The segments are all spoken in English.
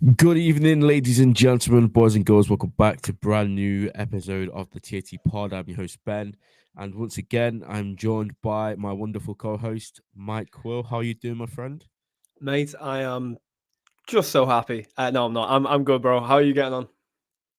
Good evening, ladies and gentlemen, boys and girls. Welcome back to a brand new episode of the TAT Pod. I'm your host, Ben. And once again, I'm joined by my wonderful co-host, Mike Quill. How are you doing, my friend? Mate, I am just so happy. No, I'm not. I'm good, bro. How are you getting on?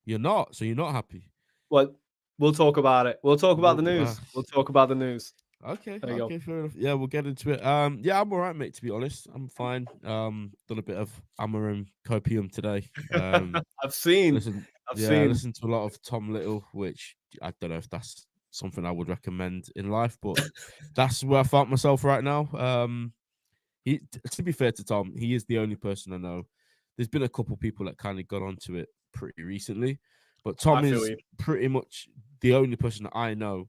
You're not, so you're not happy. Well, we'll talk about it. We'll talk about the Well, news. We'll talk about the news. okay, There you go. fair enough. Yeah, we'll get into it. Yeah, I'm all right, mate, to be honest. I'm fine. Done a bit of Amorim copium today. I've seen. Listen, I've yeah, seen. listen to a lot of Tom Little, which I don't know if that's something I would recommend in life, but that's where I found myself right now. To be fair to Tom, he is the only person I know. There's been a couple people that kind of got onto it pretty recently, but I Tom feel is you. pretty much the only person that I know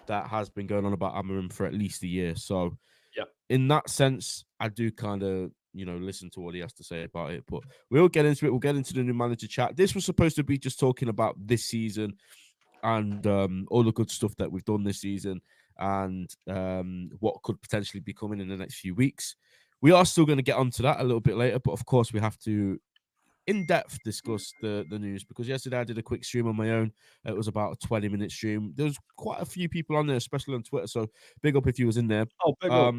that has been going on about Amorim for at least a year. So, Yeah. in that sense, I do kind of listen to what he has to say about it. But we'll get into it. We'll get into the new manager chat. This was supposed to be just talking about this season and all the good stuff that we've done this season and what could potentially be coming in the next few weeks. We are still going to get onto that a little bit later, but of course we have to in-depth discuss the news because yesterday I did a quick stream on my own. It was about a 20-minute stream. There was quite a few people on there, especially on Twitter, so big up if you was in there. Oh, big up.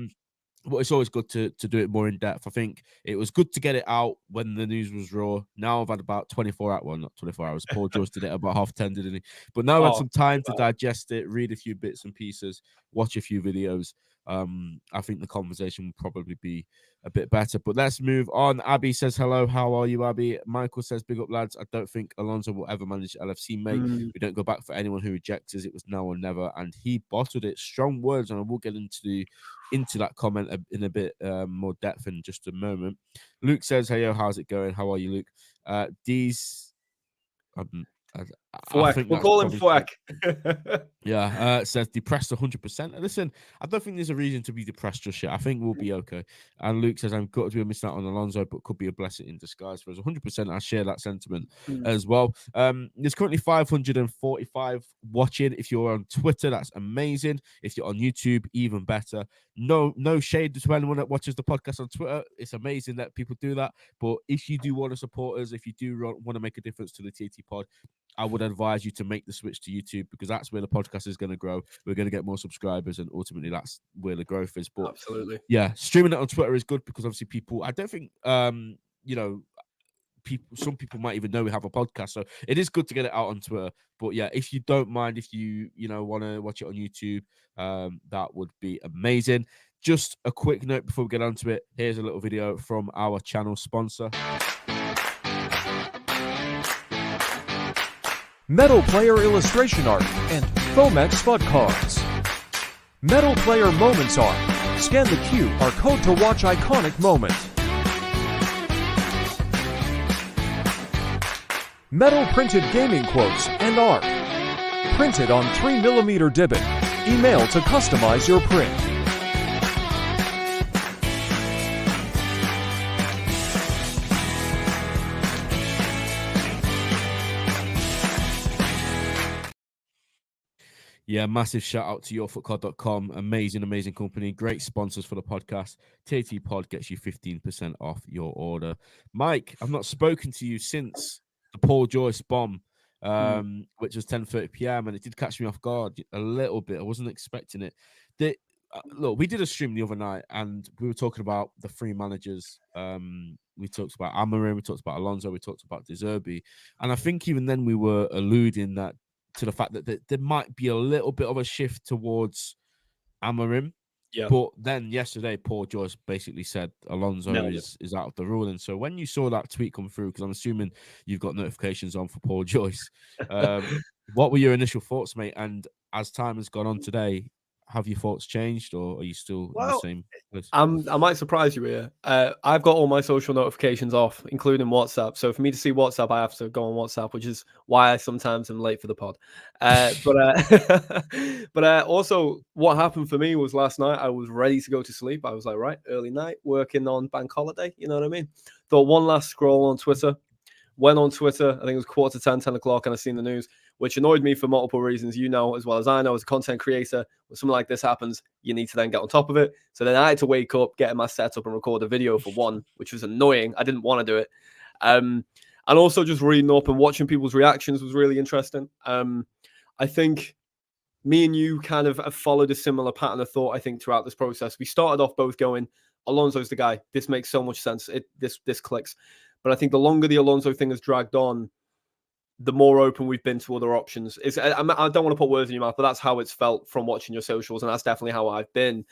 But it's always good to do it more in depth. I think it was good to get it out when the news was raw. Now I've had about 24 hours, well, not 24 hours. Paul George did it about 10:30, didn't he? But now I've had Oh, some time to digest it, read a few bits and pieces, watch a few videos. I think the conversation will probably be a bit better. But let's move on. Abby says hello. How are you, Abby? Michael says big up, lads. I don't think Alonso will ever manage LFC, mate. We don't go back for anyone who rejects us. It was now or never, and he bottled it. Strong words, and I will get into that comment in a bit more depth in just a moment. Luke says, "Hey, yo, how's it going? How are you, Luke?" D's, I think We'll that's call him probably Fweck. yeah, says depressed 100%. Listen, I don't think there's a reason to be depressed just yet. I think we'll be okay. And Luke says, I'm gutted we missed out on Alonso, but could be a blessing in disguise for us. 100%. I share that sentiment as well. There's currently 545 watching. If you're on Twitter, that's amazing. If you're on YouTube, even better. No shade to anyone that watches the podcast on Twitter. It's amazing that people do that. But if you do want to support us, if you do want to make a difference to the TT pod, I would advise you to make the switch to YouTube because that's where the podcast is going to grow. We're going to get more subscribers, and ultimately, that's where the growth is. But Absolutely. yeah, streaming it on Twitter is good because obviously people. I don't think some people might even know we have a podcast, so it is good to get it out on Twitter. But yeah, if you don't mind, if you want to watch it on YouTube, that would be amazing. Just a quick note before we get onto it. Here's a little video from our channel sponsor. Metal Player Illustration Art, and Fomex Spud Cards. Metal Player Moments Art. Scan the QR code to watch iconic moment. Metal printed gaming quotes and art. Printed on 3mm Dibbit. Email to customize your print. Yeah, massive shout out to yourfootcard.com. Amazing company. Great sponsors for the podcast. TT Pod gets you 15% off your order. Mike, I've not spoken to you since the Paul Joyce bomb, which was 10:30 p.m. and it did catch me off guard a little bit. I wasn't expecting it. Look, we did a stream the other night and we were talking about the three managers. We talked about Amorim, we talked about Alonso, we talked about De Zerbi. And I think even then we were alluding to the fact that there might be a little bit of a shift towards Amorim. Yeah. But then yesterday, Paul Joyce basically said Alonso is out of the ruling. So when you saw that tweet come through, because I'm assuming you've got notifications on for Paul Joyce, what were your initial thoughts, mate? And as time has gone on today, have your thoughts changed, or are you still in the same place? I might surprise you here. I've got all my social notifications off, including WhatsApp. So for me to see WhatsApp, I have to go on WhatsApp, which is why I sometimes am late for the pod. But also, what happened for me was last night I was ready to go to sleep. I was like, right, early night, working on bank holiday. You know what I mean? Thought one last scroll on Twitter. Went on Twitter, I think it was 10:15, 10 o'clock, and I seen the news, which annoyed me for multiple reasons. You know, as well as I know, as a content creator, when something like this happens, you need to then get on top of it. So then I had to wake up, get my setup, and record a video for one, which was annoying. I didn't want to do it. And also just reading up and watching people's reactions was really interesting. I think me and you kind of have followed a similar pattern of thought, I think, throughout this process. We started off both going, Alonso's the guy. This makes so much sense. This clicks. But I think the longer the Alonso thing has dragged on, the more open we've been to other options. I don't want to put words in your mouth, but that's how it's felt from watching your socials, and that's definitely how I've been.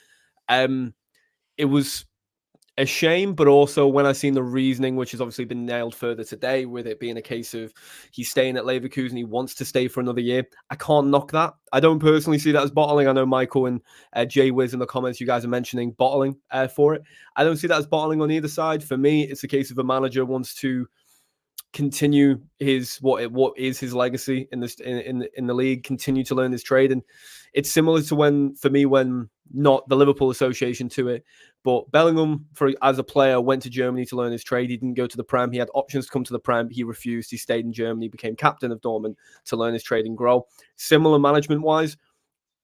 It was a shame, but also when I seen the reasoning, which has obviously been nailed further today, with it being a case of he's staying at Leverkusen, he wants to stay for another year. I can't knock that. I don't personally see that as bottling. I know Michael and Jay Wiz in the comments, you guys are mentioning bottling for it. I don't see that as bottling on either side. For me, it's a case of a manager wants to continue his what is his legacy in this in the league, continue to learn his trade. And it's similar to when not the Liverpool association to it, but Bellingham as a player went to Germany to learn his trade. He didn't go to the Prem. He had options to come to the Prem. He refused. He stayed in Germany, became captain of Dortmund to learn his trade and grow. Similar management wise,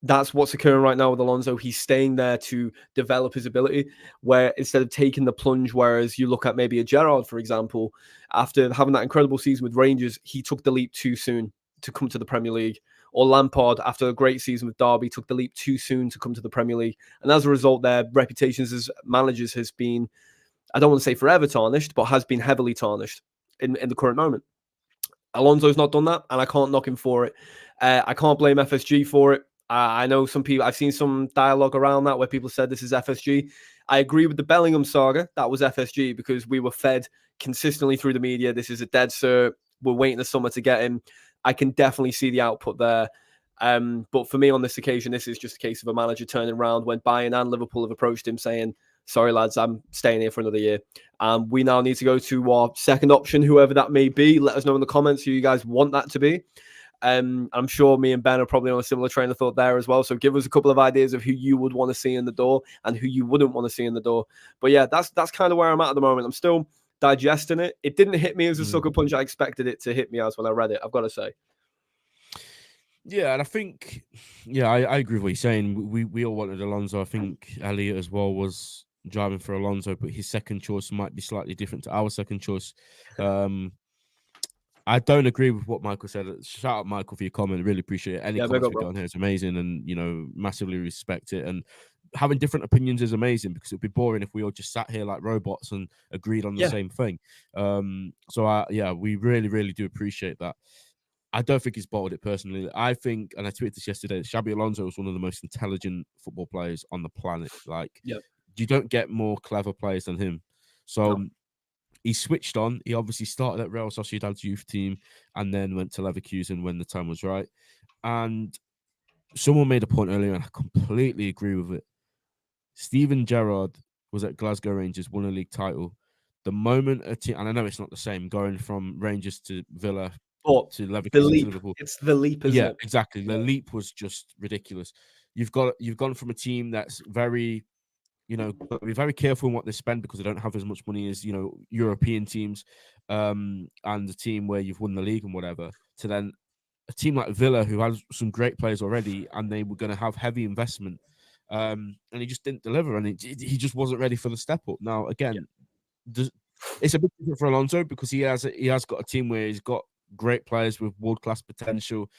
that's what's occurring right now with Alonso. He's staying there to develop his ability, where instead of taking the plunge, whereas you look at maybe a Gerrard, for example, after having that incredible season with Rangers, he took the leap too soon to come to the Premier League. Or Lampard, after a great season with Derby, took the leap too soon to come to the Premier League. And as a result, their reputations as managers has been, I don't want to say forever tarnished, but has been heavily tarnished in the current moment. Alonso's not done that, and I can't knock him for it. I can't blame FSG for it. I know some people, I've seen some dialogue around that where people said this is FSG. I agree with the Bellingham saga. That was FSG because we were fed consistently through the media. This is a dead cert. We're waiting the summer to get him. I can definitely see the output there. But for me on this occasion, this is just a case of a manager turning around when Bayern and Liverpool have approached him saying, sorry, lads, I'm staying here for another year. We now need to go to our second option, whoever that may be. Let us know in the comments who you guys want that to be. I'm sure me and Ben are probably on a similar train of thought there as well. So give us a couple of ideas of who you would want to see in the door and who you wouldn't want to see in the door. But yeah, that's kind of where I'm at the moment. I'm still digesting it. It didn't hit me as a sucker punch I expected it to hit me as when I read it, I've got to say. Yeah, and I think, I agree with what you're saying. We all wanted Alonso. I think Elliot as well was driving for Alonso, but his second choice might be slightly different to our second choice. I don't agree with what Michael said. Shout out, Michael, for your comment. Really appreciate it. Any comments we got on here is amazing, and massively respect it. And having different opinions is amazing because it'd be boring if we all just sat here like robots and agreed on the same thing. We really, really do appreciate that. I don't think he's bottled it personally. I think, and I tweeted this yesterday, Xabi Alonso is one of the most intelligent football players on the planet. Like, you don't get more clever players than him. So. No. He switched on. He obviously started at Real Sociedad's youth team and then went to Leverkusen when the time was right. And someone made a point earlier, and I completely agree with it. Steven Gerrard was at Glasgow Rangers, won a league title. The moment a team, and I know it's not the same, going from Rangers to Villa to Leverkusen to Liverpool. It's the leap, isn't it? Yeah, exactly. The leap was just ridiculous. You've gone from a team that's very... be very careful in what they spend because they don't have as much money as, European teams and the team where you've won the league and whatever, to then a team like Villa who has some great players already and they were going to have heavy investment and he just didn't deliver and he just wasn't ready for the step up. Now, again, it's a bit different for Alonso because he has got a team where he's got great players with world-class potential,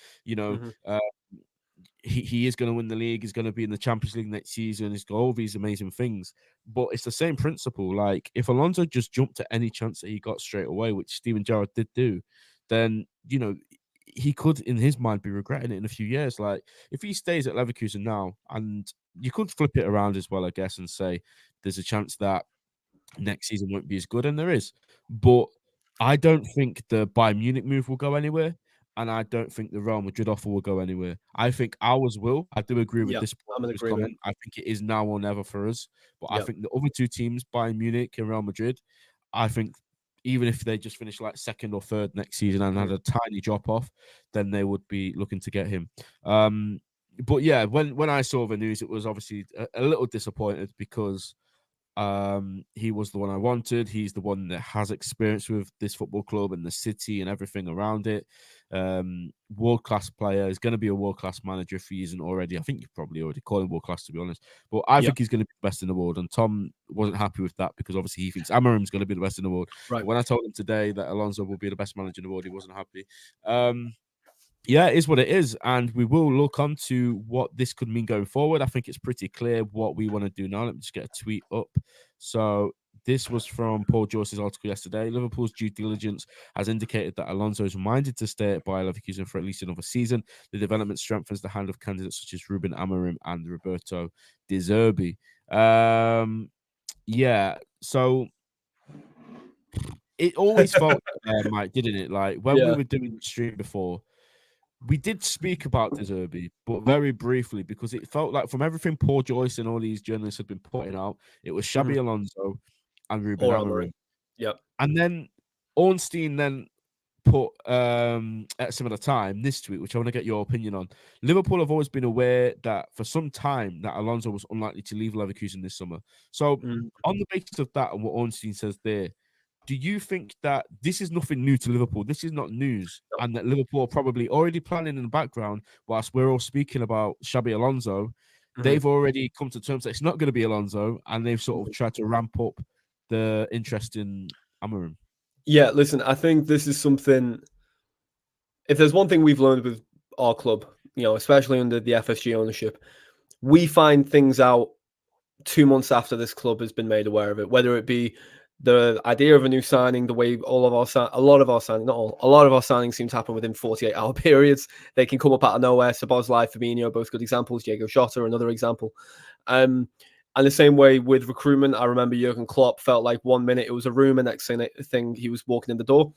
He is going to win the league. He's going to be in the Champions League next season. He's got all these amazing things. But it's the same principle. Like, if Alonso just jumped at any chance that he got straight away, which Steven Gerrard did do, then, he could, in his mind, be regretting it in a few years. Like, if he stays at Leverkusen now, and you could flip it around as well, I guess, and say there's a chance that next season won't be as good, and there is. But I don't think the Bayern Munich move will go anywhere. And I don't think the Real Madrid offer will go anywhere. I think ours will. I do agree with this comment. I think it is now or never for us. But I think the other two teams, Bayern Munich and Real Madrid, I think even if they just finish like second or third next season and had a tiny drop off, then they would be looking to get him. But yeah, when I saw the news, it was obviously a little disappointed because he was the one I wanted. He's the one that has experience with this football club and the city and everything around it. World class player. He's going to be a world class manager if he isn't already. I think you probably already call him world class, to be honest. But I think he's going to be the best in the world. And Tom wasn't happy with that because obviously he thinks Amorim's going to be the best in the world. Right. But when I told him today that Alonso will be the best manager in the world, he wasn't happy. Yeah, it is what it is. And we will look on to what this could mean going forward. I think it's pretty clear what we want to do now. Let me just get a tweet up. So this was from Paul Joyce's article yesterday. Liverpool's due diligence has indicated that Alonso is minded to stay at Bayer Leverkusen for at least another season. The development strengthens the hand of candidates such as Ruben Amorim and Roberto De Zerbi. Yeah, so it always felt, Mike, didn't it? Like when we were doing the stream before, we did speak about De Zerbi, but very briefly, because it felt like from everything Paul Joyce and all these journalists had been putting out, it was Xabi Alonso and Ruben Amorim. Yep. And then Ornstein then put at some of the time this tweet, which I want to get your opinion on. Liverpool have always been aware that for some time that Alonso was unlikely to leave Leverkusen this summer. So on the basis of that and what Ornstein says there, do you think that this is nothing new to Liverpool? This is not news, and that Liverpool are probably already planning in the background whilst we're all speaking about Xabi Alonso? They've already come to terms that it's not going to be Alonso, and they've sort of tried to ramp up the interest in Amorim. Yeah, listen, I think this is something. If there's one thing we've learned with our club, especially under the FSG ownership, we find things out 2 months after this club has been made aware of it, whether it be the idea of a new signing, the way a lot of our signings seem to happen within 48-hour periods. They can come up out of nowhere. Szoboszlai, Fabinho, both good examples. Diego Jota, another example. And the same way with recruitment, I remember Jurgen Klopp felt like 1 minute it was a rumour, next thing he was walking in the door.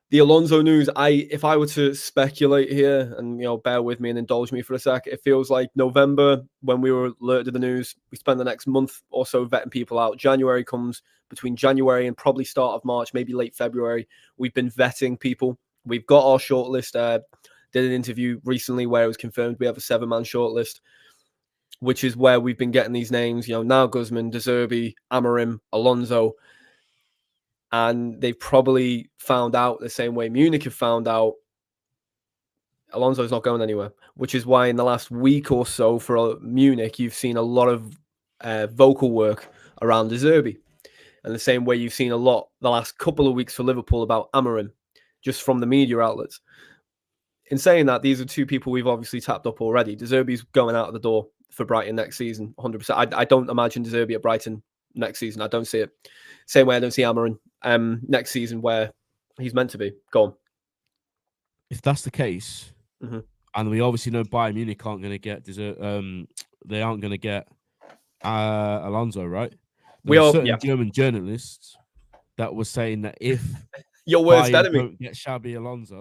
The Alonso news, if I were to speculate here, and bear with me and indulge me for a sec, it feels like November, when we were alerted to the news, we spent the next month or so vetting people out. January comes, between January and probably start of March, maybe late February, we've been vetting people. We've got our shortlist. Did an interview recently where it was confirmed we have a 7-man shortlist, which is where we've been getting these names, now Guzman, De Zerbi, Amorim, Alonso. And they've probably found out the same way Munich have found out Alonso's not going anywhere, which is why in the last week or so for Munich, you've seen a lot of vocal work around De Zerbi. And the same way you've seen a lot the last couple of weeks for Liverpool about Amorim, just from the media outlets. In saying that, these are two people we've obviously tapped up already. De Zerbi's going out of the door for Brighton next season, 100%. I don't imagine De Zerbi at Brighton next season. I don't see it. Same way I don't see Amorim next season where he's meant to be. Go on. If that's the case, and we obviously know Bayern Munich aren't going to get they aren't going to get Alonso, right? There were certain German journalists that were saying that if your worst Bayern enemy don't get Xabi Alonso,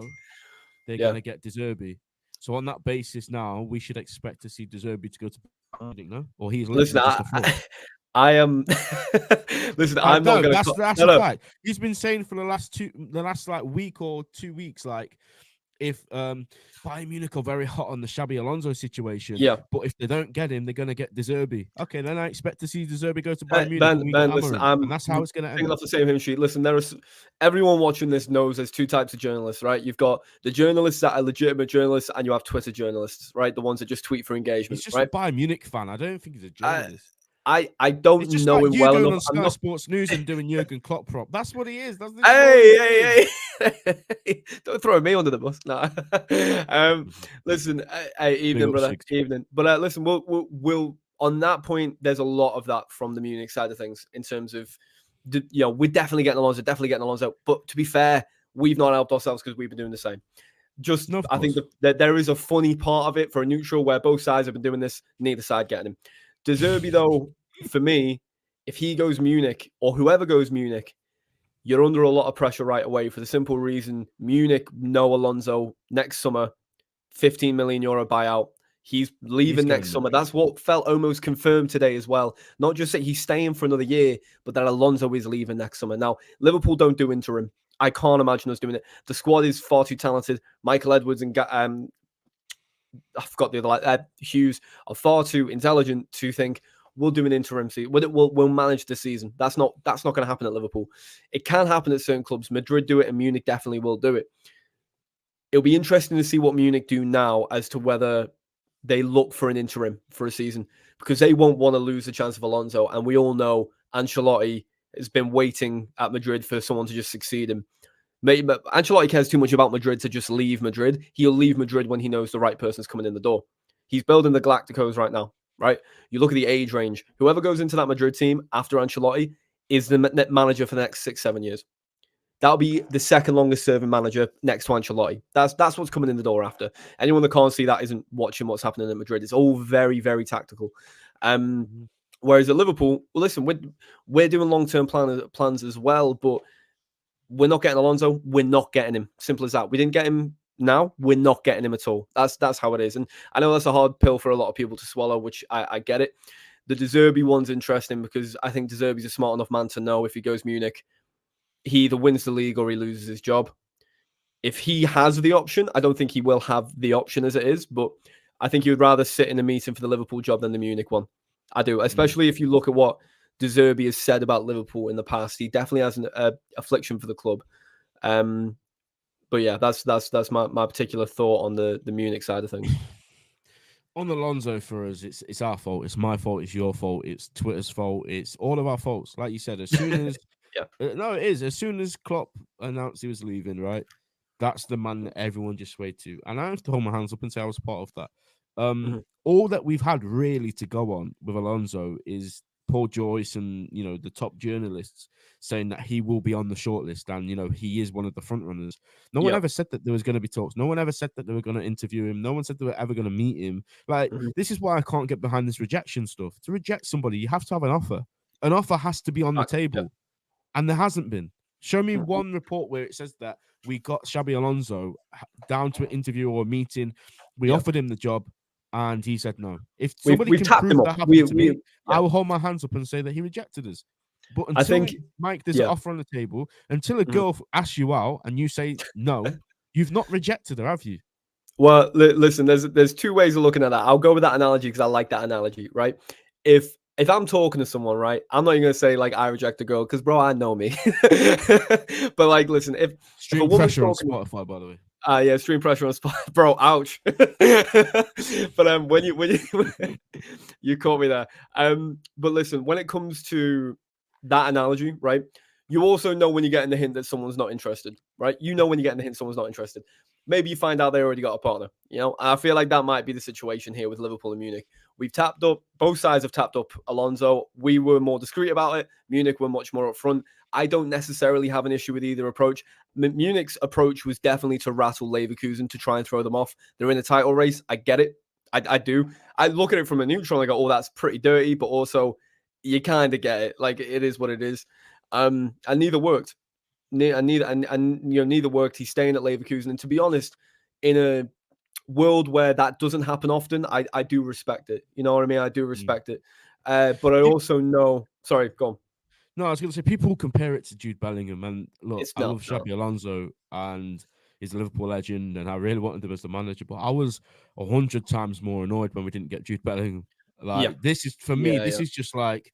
they're going to get De Zerbi. So on that basis, now we should expect to see De Zerbi to go to Bayern Munich, no? Or he's I am. Listen, I'm not going to. That's a fact. He's been saying for the last like week or 2 weeks, like if Bayern Munich are very hot on the Xabi Alonso situation, but if they don't get him, they're going to get De Zerbi. Okay, then I expect to see De Zerbi go to Bayern Munich. Ben, listen, and that's how it's going to end. Off the same hymn sheet. Listen, everyone watching this knows there's two types of journalists, right? You've got the journalists that are legitimate journalists, and you have Twitter journalists, right? The ones that just tweet for engagement. He's just right? a Bayern Munich fan. I don't think he's a journalist. I don't know like him well enough. On Sky Sports News and doing Jurgen Klopp prop. That's what he is. That's hey! Don't throw me under the bus. No. Listen, evening, brother. Evening. But listen, we'll on that point. There's a lot of that from the Munich side of things in terms of, we're definitely getting Alonso. But to be fair, we've not helped ourselves because we've been doing the same. I think that there is a funny part of it for a neutral where both sides have been doing this, neither side getting him. De Zerbi, though, for me, if he goes Munich or whoever goes Munich, you're under a lot of pressure right away for the simple reason Munich know Alonso next summer, 15 million euro buyout. He's leaving next summer. That's what felt almost confirmed today as well. Not just that he's staying for another year, but that Alonso is leaving next summer. Now, Liverpool don't do interim. I can't imagine us doing it. The squad is far too talented. Michael Edwards and I forgot the other, Hughes are far too intelligent to think we'll do an interim season. We'll manage the season. That's not going to happen at Liverpool. It can happen at certain clubs. Madrid do it, and Munich definitely will do it. it'll be interesting to see what Munich do now as to whether they look for an interim for a season, because they won't want to lose the chance of Alonso. And we all know Ancelotti has been waiting at Madrid for someone to just succeed him. But Ancelotti cares too much about Madrid to just leave Madrid. He'll leave Madrid when he knows the right person's coming in the door. He's building the Galacticos right now, right? You look at the age range. Whoever goes into that Madrid team after Ancelotti is the manager for the next 6-7 years. That'll be the second longest serving manager next to Ancelotti. That's what's coming in the door after. Anyone that can't see that isn't watching what's happening in Madrid. It's all very, very tactical. Whereas at Liverpool, well, listen, we're doing long-term plans as well, but we're not getting Alonso. We're not getting him. Simple as that. We didn't get him now. We're not getting him at all. That's how it is. And I know that's a hard pill for a lot of people to swallow, which I get it. The De Zerbi one's interesting because I think De Zerbi's a smart enough man to know if he goes Munich, he either wins the league or he loses his job. If he has the option, I don't think he will have the option as it is, but I think he would rather sit in a meeting for the Liverpool job than the Munich one. I do, especially if you look at what De Zerbi has said about Liverpool in the past. He definitely has an affliction for the club. But yeah, that's my particular thought on the Munich side of things. On Alonso, for us, it's our fault. It's my fault. It's your fault. It's Twitter's fault. It's all of our faults. Like you said, as soon as no, it is. As soon as Klopp announced he was leaving, right? That's the man that everyone just swayed to. And I have to hold my hands up and say I was part of that. All that we've had really to go on with Alonso is Paul Joyce and, the top journalists saying that he will be on the shortlist and, he is one of the front runners. No one ever said that there was going to be talks. No one ever said that they were going to interview him. No one said they were ever going to meet him. Like, this is why I can't get behind this rejection stuff. To reject somebody, you have to have an offer. An offer has to be on the table. And there hasn't been. Show me one report where it says that we got Xabi Alonso down to an interview or a meeting. We offered him the job. And he said no. If somebody can prove that happened to me, I will hold my hands up and say that he rejected us. But until, I think, Mike, there's an offer on the table. Until a girl asks you out and you say no, you've not rejected her, have you? Well, listen, there's two ways of looking at that. I'll go with that analogy because I like that analogy, right? If I'm talking to someone, right, I'm not even going to say, like, I reject a girl because, bro, I know me. But, like, listen, if Stream pressure on Spotify, by the way. Yeah, stream pressure on Spotify, bro. Ouch. But when you caught me there. But listen, when it comes to that analogy, right? You also know when you're getting the hint that someone's not interested, right? You know when you're getting the hint someone's not interested. Maybe you find out they already got a partner. I feel like that might be the situation here with Liverpool and Munich. We've tapped up, both sides have tapped up Alonso. We were more discreet about it. Munich were much more upfront. I don't necessarily have an issue with either approach. Munich's approach was definitely to rattle Leverkusen to try and throw them off. They're in a title race. I get it. I do. I look at it from a neutral and I go, oh, that's pretty dirty, but also you kind of get it. Like, it is what it is. And neither worked. Neither worked. He's staying at Leverkusen. And to be honest, in a world where that doesn't happen often, I do respect it. You know what I mean? I do respect it. But I also know... Sorry, go on. No, I was going to say, people compare it to Jude Bellingham. And look, I love Xabi Alonso and he's a Liverpool legend and I really wanted him as the manager. But I was 100 times more annoyed when we didn't get Jude Bellingham. This is, for me, this is just like,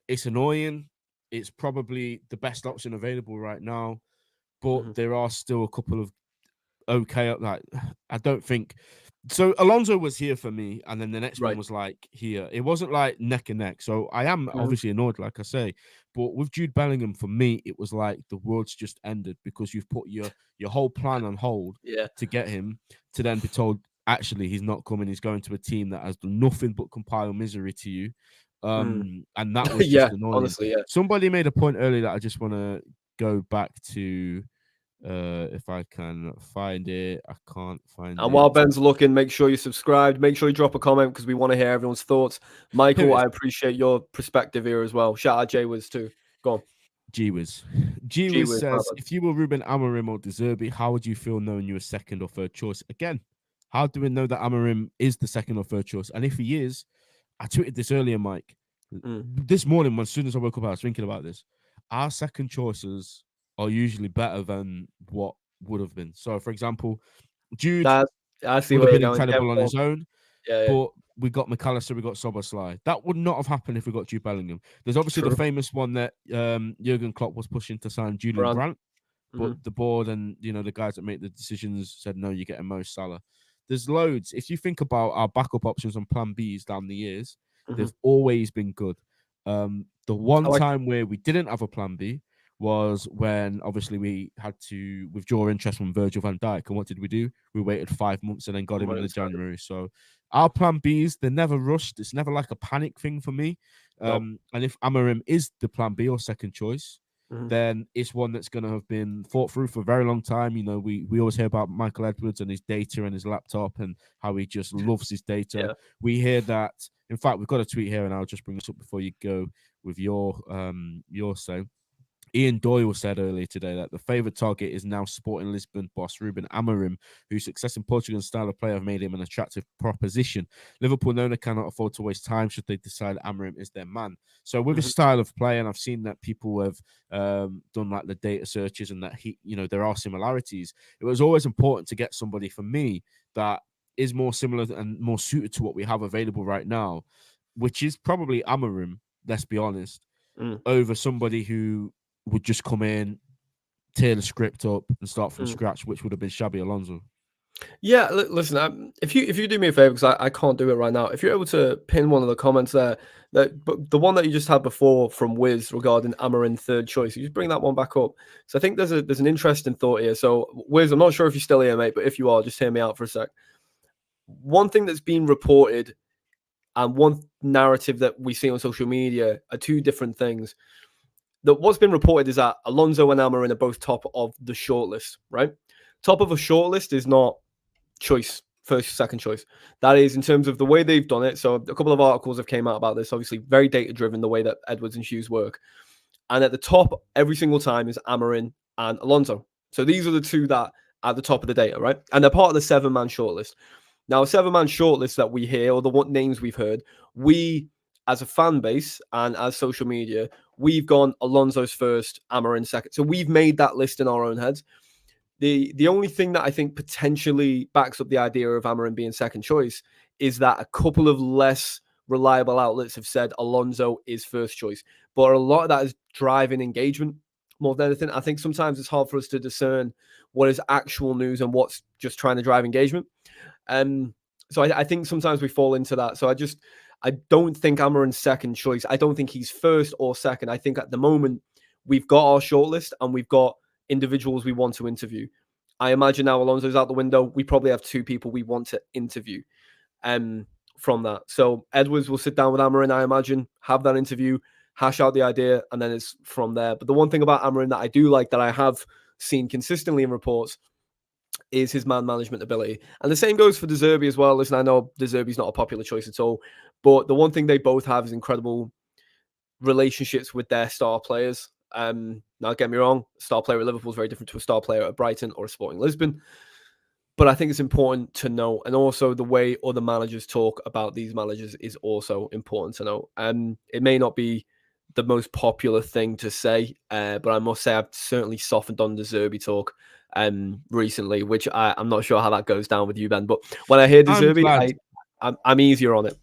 it's annoying. It's probably the best option available right now. But there are still a couple of I don't think... So Alonso was here for me, and then the next one was like here. It wasn't like neck and neck. So I am obviously annoyed, like I say. But with Jude Bellingham, for me, it was like the world's just ended because you've put your whole plan on hold to get him, to then be told, actually, he's not coming. He's going to a team that has done nothing but compile misery to you. And that was just annoying. Honestly, Somebody made a point earlier that I just want to go back to. If I can find it, I can't find it. And while Ben's looking, make sure you subscribe. Make sure you drop a comment because we want to hear everyone's thoughts. Michael, I appreciate your perspective here as well. Shout out Jay-Wiz too. Go on. G-Wiz. G-Wiz says, if you were Ruben Amorim or De Zerbi, how would you feel knowing you were second or third choice? Again, how do we know that Amorim is the second or third choice? And if he is, I tweeted this earlier, Mike. This morning, as soon as I woke up, I was thinking about this. Our second choices are usually better than what would have been. So, for example, Jude I see would have been incredible on his own, but we got McAllister, we got Szoboszlai. That would not have happened if we got Jude Bellingham. There's obviously the famous one that Jurgen Klopp was pushing to sign Julian Brandt. but the board and the guys that make the decisions said no, you're getting Mo Salah. There's loads. If you think about our backup options and plan Bs down the years, they've always been good. The one time where we didn't have a plan B was when obviously we had to withdraw interest from Virgil van Dijk. And what did we do? We waited 5 months and then got him in the January. So our plan Bs, they're never rushed. It's never like a panic thing for me. And if Amorim is the plan B or second choice, then it's one that's going to have been thought through for a very long time. We always hear about Michael Edwards and his data and his laptop and how he just loves his data. Yeah. We hear that. In fact, we've got a tweet here, and I'll just bring this up before you go with your say. Ian Doyle said earlier today that the favourite target is now Sporting Lisbon boss Ruben Amorim, whose success in Portugal and style of play have made him an attractive proposition. Liverpool no cannot afford to waste time should they decide Amorim is their man. So with his style of play, and I've seen that people have done like the data searches and that there are similarities. It was always important to get somebody for me that is more similar and more suited to what we have available right now, which is probably Amorim, let's be honest, over somebody who would just come in, tear the script up, and start from scratch, which would have been Xabi Alonso. Yeah, listen. If you do me a favor, because I can't do it right now. If you're able to pin one of the comments there, but the one that you just had before from Wiz regarding Amorim third choice, you just bring that one back up. So I think there's an interesting thought here. So Wiz, I'm not sure if you're still here, mate, but if you are, just hear me out for a sec. One thing that's been reported and one narrative that we see on social media are two different things. What's been reported is that Alonso and Amorim are both top of the shortlist, right? Top of a shortlist is not choice, first, second choice. That is in terms of the way they've done it. So a couple of articles have came out about this, obviously very data-driven, the way that Edwards and Hughes work. And at the top, every single time is Amorim and Alonso. So these are the two that are at the top of the data, right? And they're part of the 7-man shortlist. Now, a 7-man shortlist that we hear, or the what names we've heard, we, as a fan base and as social media, we've gone Alonso's first, Amorim second. So we've made that list in our own heads. The only thing that I think potentially backs up the idea of Amorim being second choice is that a couple of less reliable outlets have said Alonso is first choice. But a lot of that is driving engagement more than anything. I think sometimes it's hard for us to discern what is actual news and what's just trying to drive engagement. So I think sometimes we fall into that. So I don't think Amorim's second choice. I don't think he's first or second. I think at the moment we've got our shortlist and we've got individuals we want to interview. I imagine now Alonso's out the window. We probably have 2 people we want to interview from that. So Edwards will sit down with Amorim, I imagine, have that interview, hash out the idea, and then it's from there. But the one thing about Amorim that I do like, that I have seen consistently in reports, is his man management ability. And the same goes for De Zerbi as well. Listen, I know De Zerbi's not a popular choice at all, but the one thing they both have is incredible relationships with their star players. Now, get me wrong, a star player at Liverpool is very different to a star player at Brighton or a Sporting Lisbon. But I think it's important to know, and also the way other managers talk about these managers is also important to know. It may not be the most popular thing to say, but I must say I've certainly softened on the De Zerbi talk recently, which I'm not sure how that goes down with you, Ben. But when I hear De Zerbi, I'm easier on it.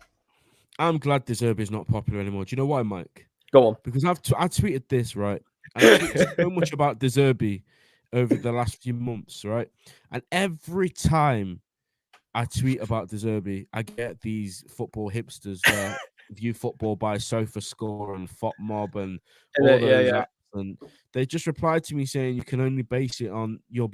I'm glad De Zerbi is not popular anymore. Do you know why, Mike? Go on. Because I tweeted this, right? I tweeted so much about De Zerbi over the last few months, right? And every time I tweet about De Zerbi, I get these football hipsters that view football by SofaScore and FotMob and all those apps, and they just replied to me saying you can only base it on you're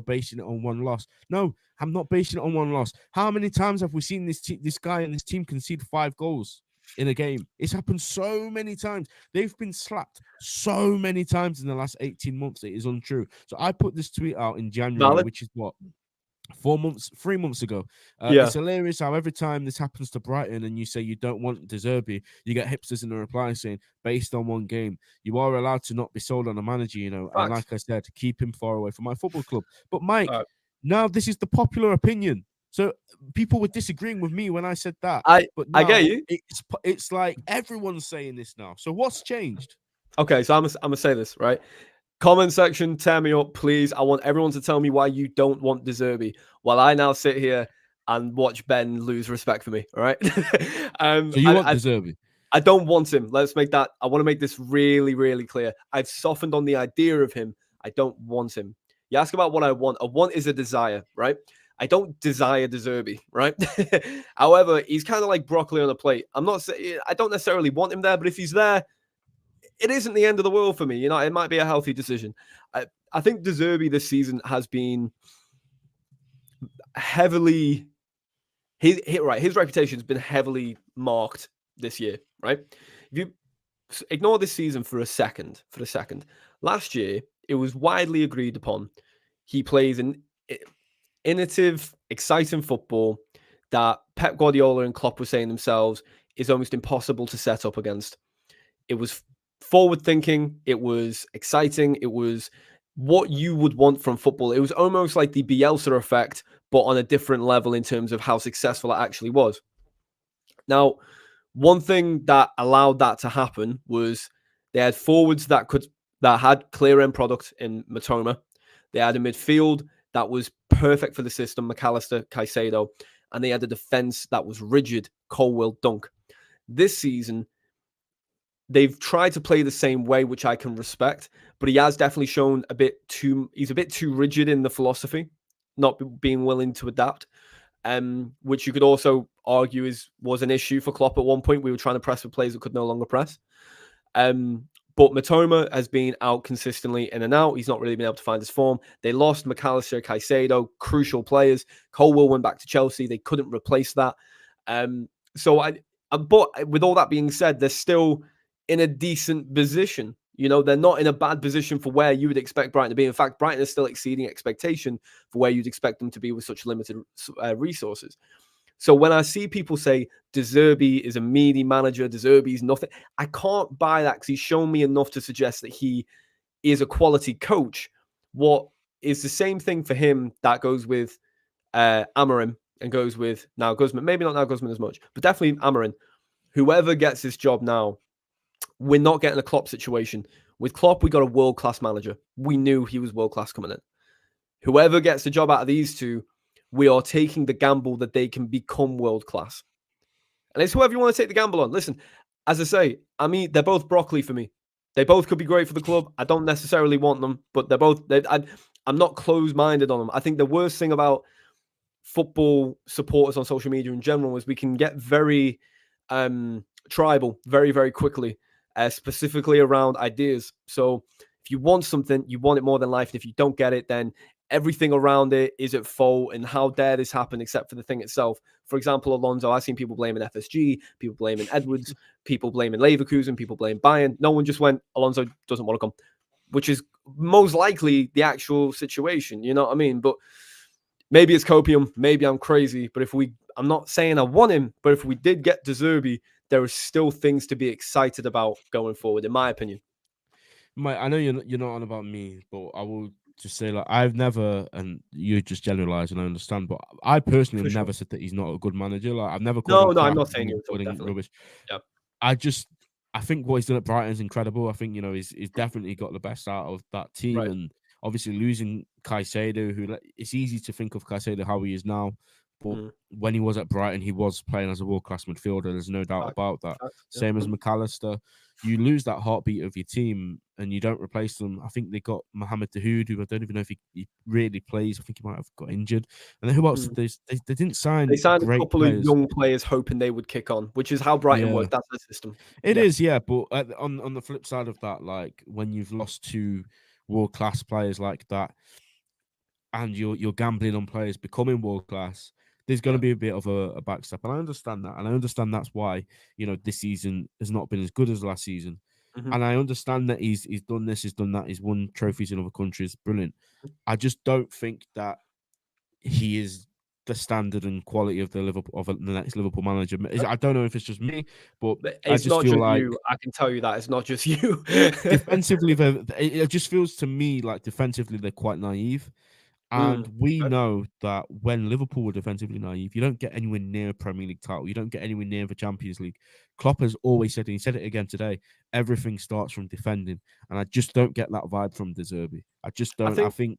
basing it on one loss. No, I'm not basing it on one loss. How many times have we seen this guy and this team concede 5 goals in a game? It's happened so many times. They've been slapped so many times in the last 18 months. It is untrue. So I put this tweet out in January, which is what, 3 months ago. It's hilarious how every time this happens to Brighton and you say you don't want De Zerbi, you get hipsters in the reply saying, based on one game, you are allowed to not be sold on a manager, and like I said, keep him far away from my football club. But Mike, now this is the popular opinion. So people were disagreeing with me when I said that. I get you. It's like everyone's saying this now. So what's changed? Okay, so I'm gonna say this, right? Comment section, tear me up, please. I want everyone to tell me why you don't want De Zerbi, while I now sit here and watch Ben lose respect for me. All right. So you want De Zerbi? I don't want him. Let's make that. I want to make this really, really clear. I've softened on the idea of him. I don't want him. You ask about what I want. A want is a desire, right? I don't desire De Zerbi, right? However, he's kind of like broccoli on a plate. I'm not saying I don't necessarily want him there, but if he's there, it isn't the end of the world for me. You know, it might be a healthy decision. I think De Zerbi this season has been heavily his reputation has been heavily marked this year, right? If you ignore this season for a second, last year it was widely agreed upon he plays an innovative, exciting football that Pep Guardiola and Klopp were saying themselves is almost impossible to set up against. It was forward thinking, it was exciting, it was what you would want from football. It was almost like the Bielsa effect, but on a different level in terms of how successful it actually was. Now, one thing that allowed that to happen was they had forwards that had clear end product in Matoma. They had a midfield that was perfect for the system, McAllister, Caicedo, and they had a defense that was rigid, Colwill, Dunk. This season, they've tried to play the same way, which I can respect, but he has definitely shown he's a bit too rigid in the philosophy, not being willing to adapt, which you could also argue was an issue for Klopp at one point. We were trying to press with players that could no longer press. But Matoma has been out consistently in and out. He's not really been able to find his form. They lost McAllister, Caicedo, crucial players. Colwill went back to Chelsea. They couldn't replace that. But with all that being said, they're still in a decent position. You know, they're not in a bad position for where you would expect Brighton to be. In fact, Brighton is still exceeding expectation for where you'd expect them to be with such limited resources. So when I see people say De Zerbi is a meaty manager, De Zerbi is nothing, I can't buy that because he's shown me enough to suggest that he is a quality coach. What is the same thing for him that goes with Amorim and goes with now Guzman. Maybe not now Guzman as much, but definitely Amorim. Whoever gets this job now, we're not getting a Klopp situation. With Klopp, we got a world-class manager. We knew he was world-class coming in. Whoever gets the job out of these two, we are taking the gamble that they can become world-class. And it's whoever you want to take the gamble on. Listen, as I say, I mean, they're both broccoli for me. They both could be great for the club. I don't necessarily want them, but I'm not closed-minded on them. I think the worst thing about football supporters on social media in general is we can get very tribal very, very quickly, specifically around ideas. So if you want something, you want it more than life. And if you don't get it, then everything around it is at fault. And how dare this happen except for the thing itself? For example, Alonso, I've seen people blaming FSG, people blaming Edwards, people blaming Leverkusen, people blame Bayern. No one just went, Alonso doesn't want to come, which is most likely the actual situation. You know what I mean? But maybe it's copium. Maybe I'm crazy. But I'm not saying I want him, but if we did get De Zerbi, there are still things to be excited about going forward, in my opinion. Mate, I know you're not on about me, but I will just say, like, I've never, and you just generalize, and I understand, but I personally have never said that he's not a good manager. Like, I've never called him I'm not saying you're definitely rubbish. Yeah. I think what he's done at Brighton is incredible. I think, you know, he's definitely got the best out of that team, Right. and obviously losing Caicedo, who it's easy to think of Caicedo how he is now, but when he was at Brighton, he was playing as a world-class midfielder. There's no doubt about that. Same as McAllister. You lose that heartbeat of your team and you don't replace them. I think they got Mohamed Dahoud, who I don't even know if he really plays. I think he might have got injured. And then who else? They didn't sign. They signed great a couple players. of young players hoping they would kick on, which is how Brighton works. That's the system. It is, yeah. But on the flip side of that, like when you've lost two world-class players like that, and you're gambling on players becoming world-class, there's going to be a bit of a backstep. And I understand that. And I understand that's why, you know, this season has not been as good as last season. And I understand that he's done this, he's done that, he's won trophies in other countries. Brilliant. I just don't think that he is the standard and quality of the next Liverpool manager. I don't know if it's just me, but it's I just not feel just like you. I can tell you that it's not just you. defensively, it just feels to me like defensively they're quite naive. And we know that when Liverpool were defensively naive, you don't get anywhere near a Premier League title. You don't get anywhere near the Champions League. Klopp has always said, and he said it again today, everything starts from defending. And I just don't get that vibe from De Zerbi. I just don't. I think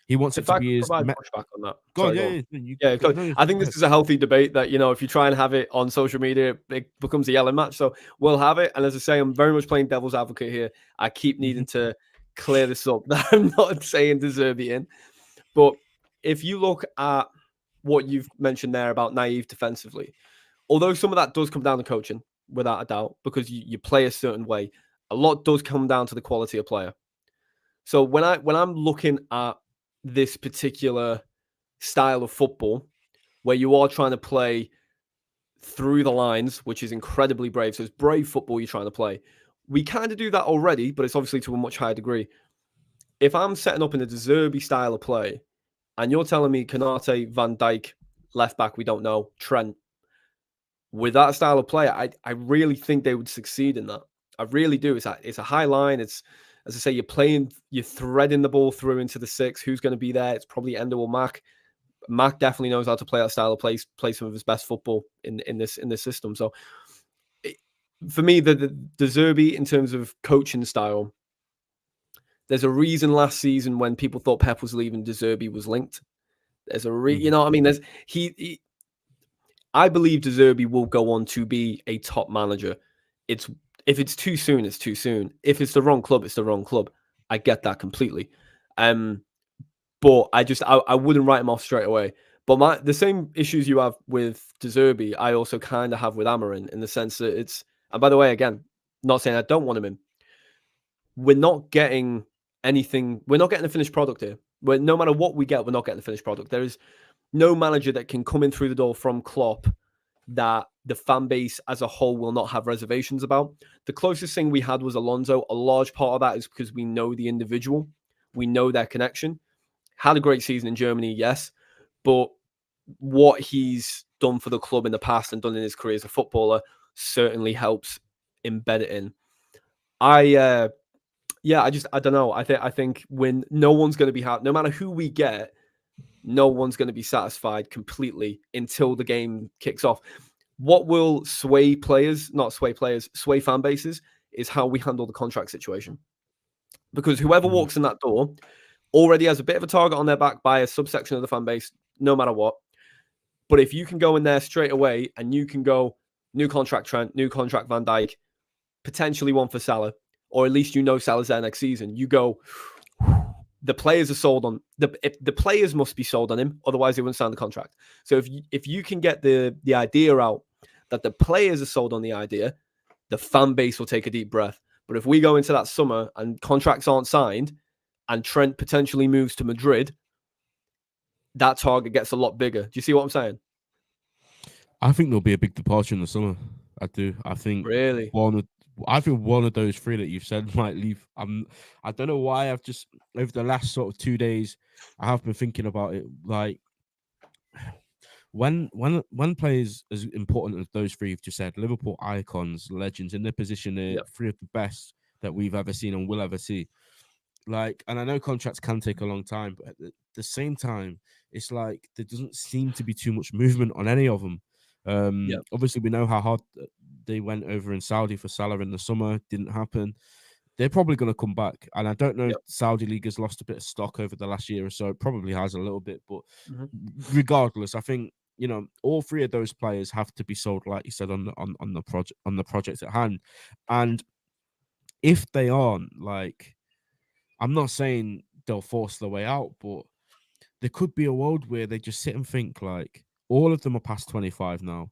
he wants it to be his... pushback on that. Go on, I think this is a healthy debate that, you know, if you try and have it on social media, it becomes a yelling match. So we'll have it. And as I say, I'm very much playing devil's advocate here. I keep needing to clear this up. That I'm not saying De Zerbi in, but if you look at what you've mentioned there about naive defensively, although some of that does come down to coaching, without a doubt, because you play a certain way, a lot does come down to the quality of player. So when I'm looking at this particular style of football, where you are trying to play through the lines, which is incredibly brave. So it's brave football you're trying to play. We kind of do that already, but it's obviously to a much higher degree. If I'm setting up in a De Zerbi style of play, and you're telling me Canate, Van Dijk, left back, we don't know, Trent, with that style of play, I really think they would succeed in that. I really do. It's a high line. It's, as I say, you're threading the ball through into the six. Who's going to be there? It's probably Endo or Mac. Mac definitely knows how to play that style of play some of his best football in this system. So for me, the De Zerbi, in terms of coaching style, there's a reason last season when people thought Pep was leaving, De Zerbi was linked. There's a you know what I mean? There's I believe De Zerbi will go on to be a top manager. If it's too soon, it's too soon. If it's the wrong club, it's the wrong club. I get that completely. But I wouldn't write him off straight away. But the same issues you have with De Zerbi, I also kind of have with Amorim, in the sense that and by the way, again, not saying I don't want him in. We're not getting anything. We're not getting a finished product here. No matter what we get, we're not getting the finished product. There is no manager that can come in through the door from Klopp that the fan base as a whole will not have reservations about. The closest thing we had was Alonso. A large part of that is because we know the individual. We know their connection. Had a great season in Germany, yes. But what he's done for the club in the past and done in his career as a footballer certainly helps embed it in. I don't know. I think when no one's going to be happy, no matter who we get, no one's going to be satisfied completely until the game kicks off. What will sway fan bases is how we handle the contract situation. Because whoever walks in that door already has a bit of a target on their back by a subsection of the fan base, no matter what. But if you can go in there straight away and you can go new contract Trent, new contract Van Dijk, potentially one for Salah, or at least Salah's there next season, you go, the players are sold on the players must be sold on him, otherwise they wouldn't sign the contract. So if you can get the idea out that the players are sold on the idea, the fan base will take a deep breath. But if we go into that summer and contracts aren't signed and Trent potentially moves to Madrid, that target gets a lot bigger. Do you see what I'm saying? I think there'll be a big departure in the summer. I do. I think really one of those three that you've said might leave. I don't know why. I've just over the last sort of 2 days, I have been thinking about it. Like when players as important as those three you've just said, Liverpool icons, legends in their position, they're three of the best that we've ever seen and will ever see. Like, and I know contracts can take a long time, but at the same time, it's like there doesn't seem to be too much movement on any of them. Obviously, we know how hard they went over in Saudi for Salah in the summer. Didn't happen. They're probably going to come back. And I don't know if Saudi League has lost a bit of stock over the last year or so. It probably has a little bit. But regardless, I think, all three of those players have to be sold, like you said, on the project at hand. And if they aren't, like, I'm not saying they'll force their way out, but there could be a world where they just sit and think, like, all of them are past 25 now.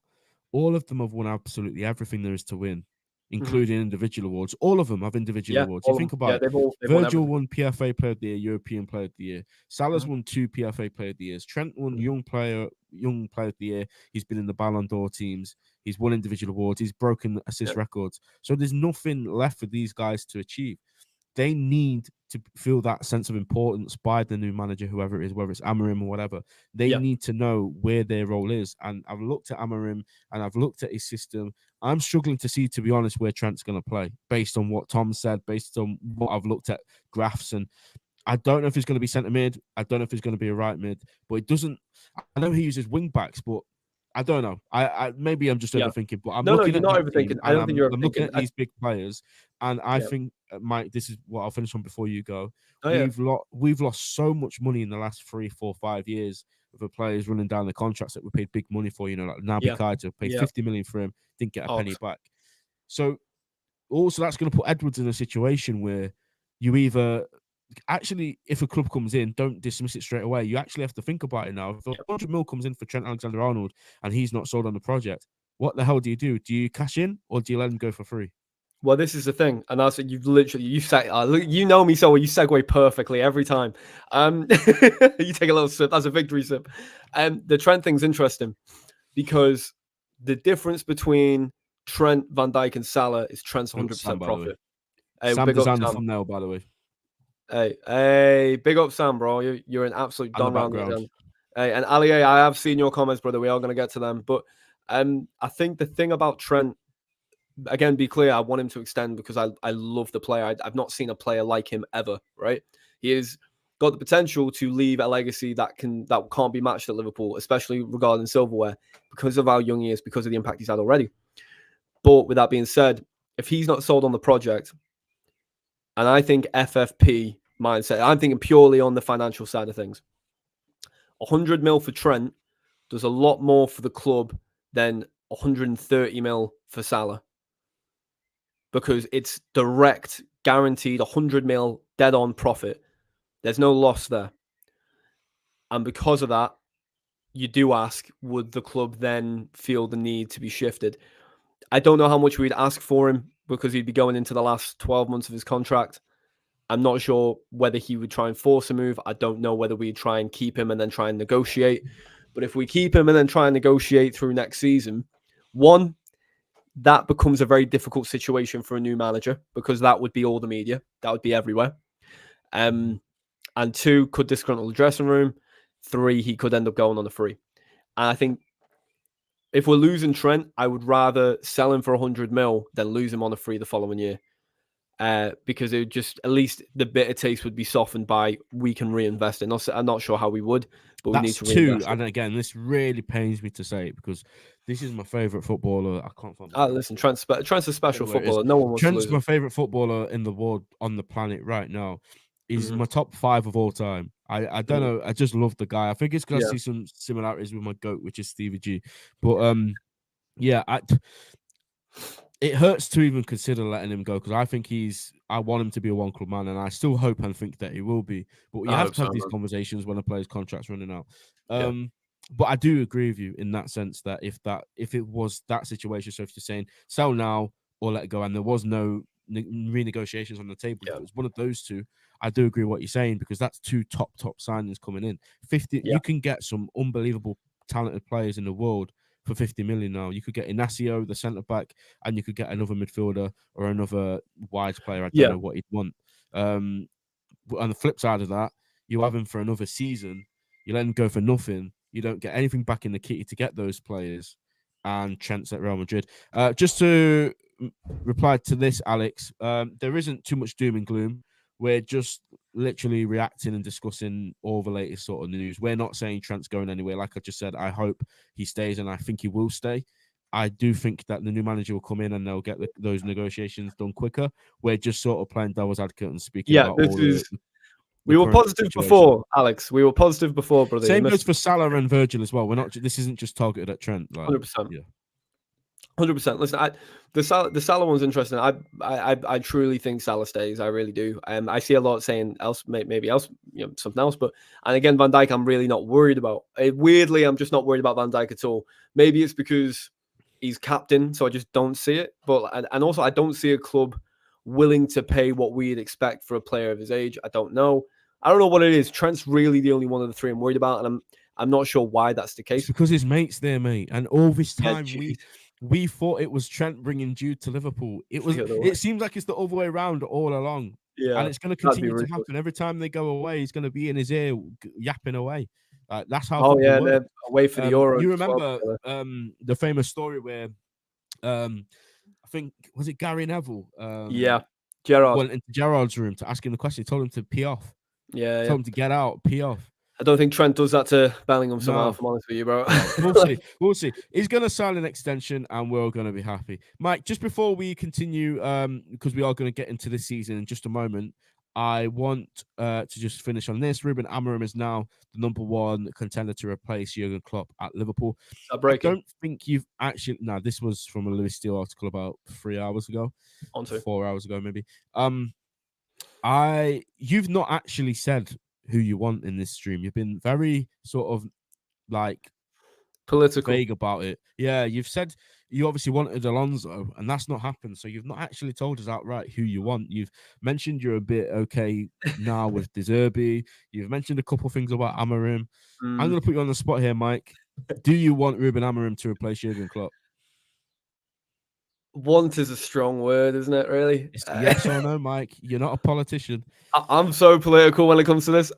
All of them have won absolutely everything there is to win, including individual awards. All of them have individual awards. You think about it. Virgil won PFA Player of the Year, European Player of the Year. Salah's won 2 PFA Player of the Years. Trent won Young Player of the Year. He's been in the Ballon d'Or teams. He's won individual awards. He's broken assist records. So there's nothing left for these guys to achieve. They need to feel that sense of importance by the new manager, whoever it is, whether it's Amorim or whatever. They need to know where their role is. And I've looked at Amorim and I've looked at his system. I'm struggling to see, to be honest, where Trent's going to play based on what Tom said, based on what I've looked at graphs. And I don't know if he's going to be centre mid. I don't know if he's going to be a right mid. But it doesn't. I know he uses wing backs, but I don't know. I maybe I'm just overthinking, but I'm looking at you're not overthinking. I don't think you're overthinking. I'm looking at these big players, and I think, Mike, this is what I'll finish on before you go. We've lost so much money in the last 3, 4, 5 years of the players running down the contracts that we paid big money for. Like Naby Keita, paid 50 million for him, didn't get a penny back. So also that's going to put Edwards in a situation where you either actually, if a club comes in, don't dismiss it straight away. You actually have to think about it now. If 100 mil comes in for Trent Alexander-Arnold and he's not sold on the project, what the hell do? Do you cash in or do you let him go for free? Well, this is the thing, and that's you said you know me so well. You segue perfectly every time. You take a little sip. That's a victory sip. The Trent thing's interesting because the difference between Trent, Van Dijk, and Salah is Trent's 100% profit. Hey, Sam big up designed the Sam. thumbnail, by the way. Hey, big up Sam, bro. You're an absolute And the don round background. Hey, and Ali, I have seen your comments, brother. We are going to get to them, but I think the thing about Trent. Again, be clear, I want him to extend because I love the player. I've not seen a player like him ever, right? He has got the potential to leave a legacy that can't be matched at Liverpool, especially regarding silverware, because of how young he is, because of the impact he's had already. But with that being said, if he's not sold on the project, and I think FFP mindset, I'm thinking purely on the financial side of things. 100 mil for Trent does a lot more for the club than 130 mil for Salah. Because it's direct, guaranteed 100 mil dead on profit. There's no loss there. And because of that, you do ask, would the club then feel the need to be shifted? I don't know how much we'd ask for him because he'd be going into the last 12 months of his contract. I'm not sure whether he would try and force a move. I don't know whether we'd try and keep him and then try and negotiate. But if we keep him and then try and negotiate through next season, one, that becomes a very difficult situation for a new manager because that would be all the media. That would be everywhere. And two, could disgruntle the dressing room. Three, he could end up going on a free. And I think if we're losing Trent, I would rather sell him for 100 mil than lose him on a free the following year. Because it would just, at least the bitter taste would be softened by we can reinvest it. I'm not sure how we would, but we need to reinvest it. And again, this really pains me to say it because this is my favourite footballer. I can't find. Listen, Trent's a special footballer. No one wants Trent's to lose my favourite footballer in the world, on the planet right now. He's my top 5 of all time. I don't know. I just love the guy. I think it's because I see some similarities with my GOAT, which is Stevie G. But it hurts to even consider letting him go because I think I want him to be a one club man, and I still hope and think that he will be. But you have to have these conversations when a player's contract's running out. But I do agree with you in that sense that if it was that situation, so if you're saying sell now or let it go, and there was no renegotiations on the table, if it was one of those two, I do agree with what you're saying because that's 2 top signings coming in. 50, you can get some unbelievable talented players in the world for 50 million now. You could get Inacio, the centre back, and you could get another midfielder or another wide player. I don't know what he'd want. But on the flip side of that, you have him for another season. You let him go for nothing. You don't get anything back in the kitty to get those players. And Trent's at Real Madrid. Just to reply to this, Alex, there isn't too much doom and gloom. We're just literally reacting and discussing all the latest sort of news. We're not saying Trent's going anywhere. Like I just said, I hope he stays, and I think he will stay. I do think that the new manager will come in and they'll get those negotiations done quicker. We're just sort of playing devil's advocate and speaking about all we were positive before, Alex. We were positive before, brother. Same goes for Salah and Virgil as well. We're not. This isn't just targeted at Trent. 100%. Yeah. 100%. Listen, the Salah one's interesting. I truly think Salah stays. I really do. I see a lot saying maybe something else. But and again, Van Dijk, I'm really not worried about. Weirdly, I'm just not worried about Van Dijk at all. Maybe it's because he's captain, so I just don't see it. But and also, I don't see a club willing to pay what we'd expect for a player of his age. I don't know what it is. Trent's really the only one of the three I'm worried about, and I'm not sure why that's the case. It's because his mate's there, mate, and all this time we thought it was Trent bringing Jude to Liverpool. It seems like it's the other way around all along. Yeah, and it's going to continue to happen. Every time they go away, he's going to be in his ear yapping away. That's how. They're away for the Euro. You remember the famous story where I think was it Gary Neville? Gerrard went into Gerrard's room to ask him the question. He told him to pee off. Told him to get out, pee off. I don't think Trent does that to Bellingham somehow, if I'm honest with you, bro. We'll see. He's going to sign an extension and we're all going to be happy. Mike, just before we continue, because we are going to get into this season in just a moment, I want to just finish on this. Ruben Amorim is now the number 1 contender to replace Jurgen Klopp at Liverpool. I don't think you've actually... No, this was from a Lewis Steele article about 3 hours ago. 4 hours ago, maybe. You've not actually said who you want in this stream. You've been very sort of like Political. vague about it. Yeah, you've said you obviously wanted Alonso, and that's not happened. So you've not actually told us outright who you want. You've mentioned you're a bit okay now with De Zerbi. You've mentioned a couple things about Amorim. I'm going to put you on the spot here, Mike. Do you want Ruben Amorim to replace Jurgen Klopp? Want is a strong word, isn't it? Really? It's yes or no, Mike. You're not a politician. I'm so political when it comes to this.